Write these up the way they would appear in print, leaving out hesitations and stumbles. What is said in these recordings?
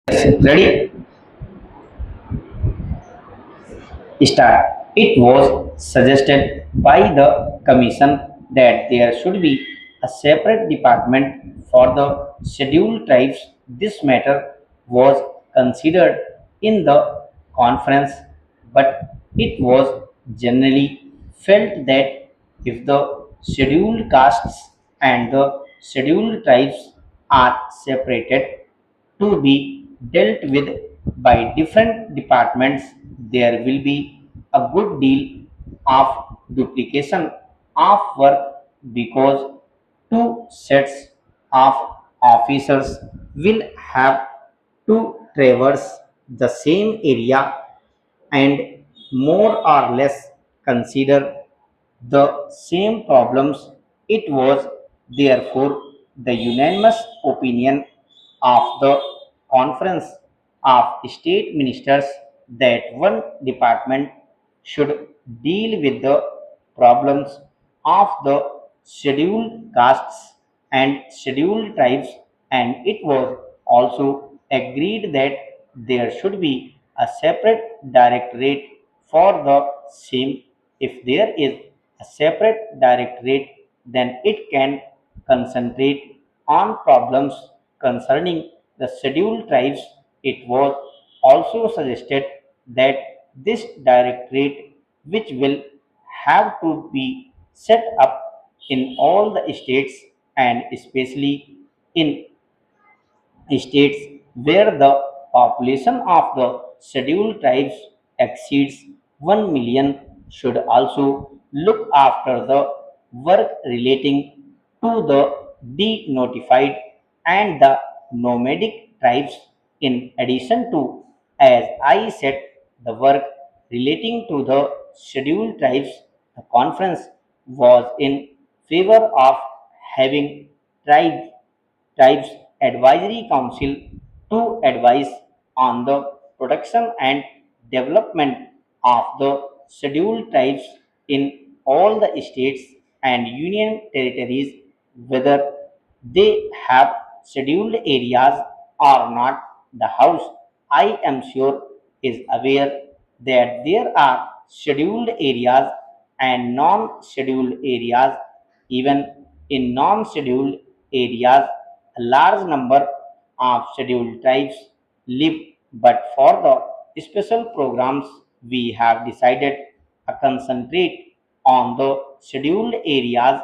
Ready? Start. It was suggested by the Commission that there should be a separate department for the scheduled tribes. This matter was considered in the conference, but it was generally felt that if the scheduled castes and the scheduled tribes are separated, to be dealt with by different departments, there will be a good deal of duplication of work because two sets of officers will have to traverse the same area and more or less consider the same problems. It was therefore the unanimous opinion of the Conference of State Ministers that one department should deal with the problems of the scheduled castes and scheduled tribes, and it was also agreed that there should be a separate directorate for the same. If there is a separate directorate, then it can concentrate on problems concerning the scheduled tribes. It was also suggested that this directorate, which will have to be set up in all the states and especially in states where the population of the scheduled tribes exceeds 1 million, should also look after the work relating to the denotified and the nomadic tribes. In addition to, as I said, the work relating to the scheduled tribes, the conference was in favor of having tribes Tribes Advisory Council to advise on the protection and development of the scheduled tribes in all the states and union territories, whether they have scheduled areas or not. The House, I am sure, is aware that there are scheduled areas and non scheduled areas. Even in non scheduled areas, a large number of scheduled tribes live, but for the special programs, we have decided to concentrate on the scheduled areas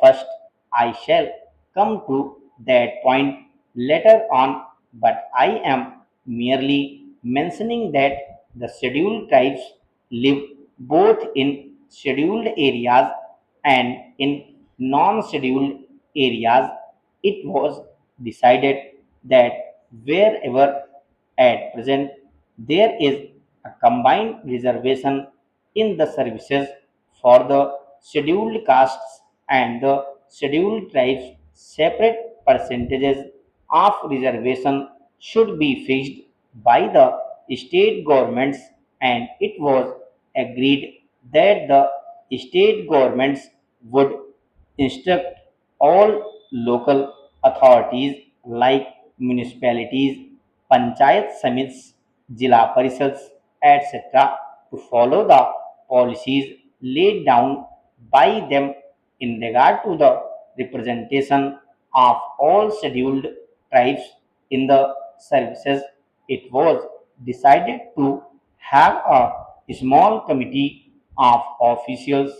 first. I shall come to that point later on, but I am merely mentioning that the scheduled tribes live both in scheduled areas and in non scheduled areas. It was decided that wherever at present there is a combined reservation in the services for the scheduled castes and the scheduled tribes, separate percentages of reservation should be fixed by the state governments, and it was agreed that the state governments would instruct all local authorities like municipalities, panchayat samits, jila parishads, etc., to follow the policies laid down by them in regard to the representation of all scheduled tribes in the services. It was decided to have a small committee of officials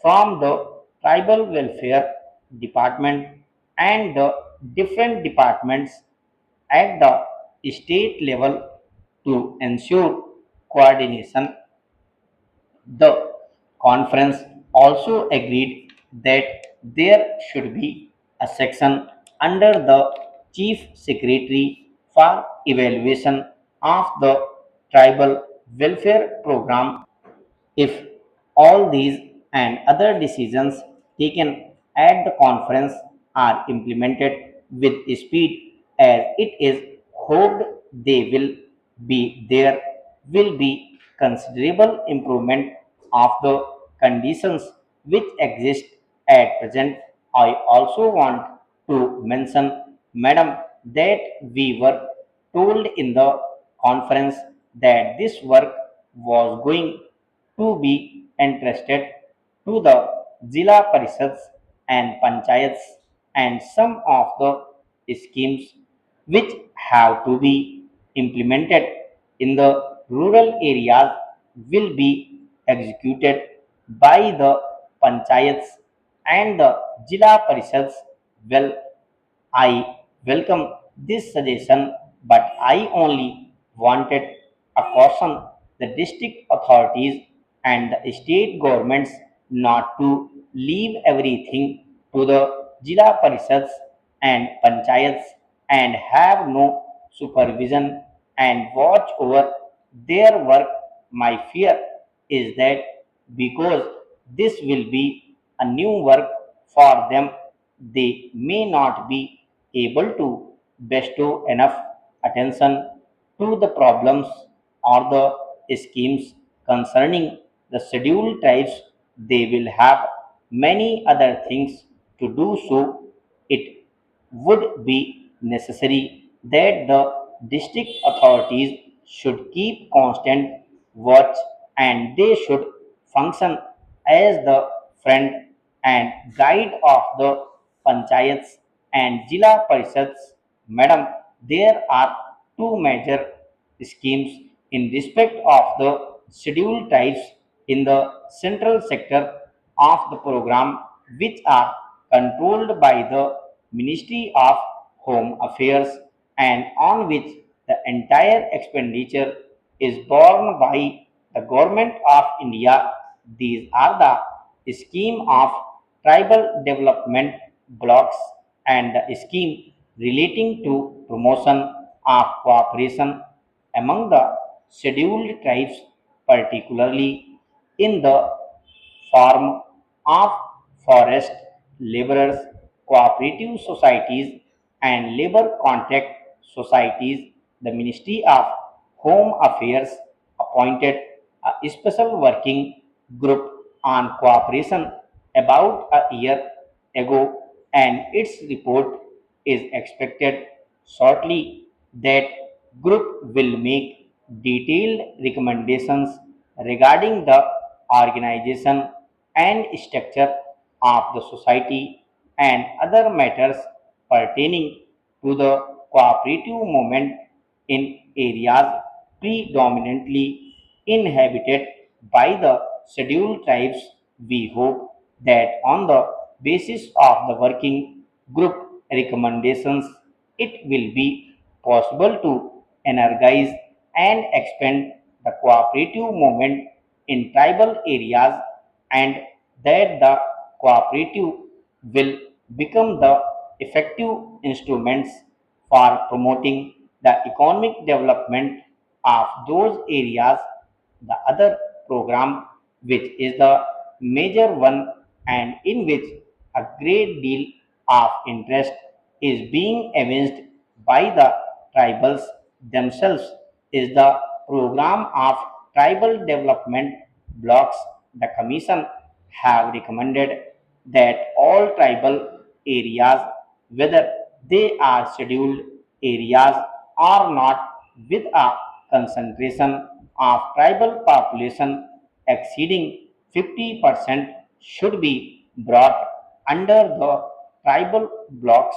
from the tribal welfare department and the different departments at the state level to ensure coordination. The conference also agreed that there should be a section under the Chief Secretary for evaluation of the tribal welfare program. If all these and other decisions taken at the conference are implemented with speed, as it is hoped they will be, there will be considerable improvement of the conditions which exist at present. I also want to mention, Madam, that we were told in the conference that this work was going to be entrusted to the Zilla Parishads and Panchayats, and some of the schemes which have to be implemented in the rural areas will be executed by the Panchayats and the Zilla Parishads. Well, I welcome this suggestion, but I only wanted to caution the district authorities and the state governments not to leave everything to the Jila Parishads and Panchayats and have no supervision and watch over their work. My fear is that because this will be a new work for them, they may not be able to bestow enough attention to the problems or the schemes concerning the scheduled tribes. They will have many other things to do, so it would be necessary that the district authorities should keep constant watch, and they should function as the friend and guide of the panchayats and Jila Parishads. Madam, there are two major schemes in respect of the scheduled tribes in the central sector of the program, which are controlled by the Ministry of Home Affairs and on which the entire expenditure is borne by the Government of India. These are the scheme of tribal development blocks and the scheme relating to promotion of cooperation among the scheduled tribes, particularly in the form of forest laborers, cooperative societies, and labor contract societies. The Ministry of Home Affairs appointed a special working group on cooperation about a year ago, and its report is expected shortly. That group will make detailed recommendations regarding the organization and structure of the society and other matters pertaining to the cooperative movement in areas predominantly inhabited by the scheduled tribes. We hope that on the basis of the working group recommendations, it will be possible to energize and expand the cooperative movement in tribal areas, and that the cooperative will become the effective instruments for promoting the economic development of those areas. The other program, which is the major one and in which a great deal of interest is being evinced by the tribals themselves, is the program of tribal development blocks. The commission have recommended that all tribal areas, whether they are scheduled areas or not, with a concentration of tribal population exceeding 50%, should be brought under the tribal blocks.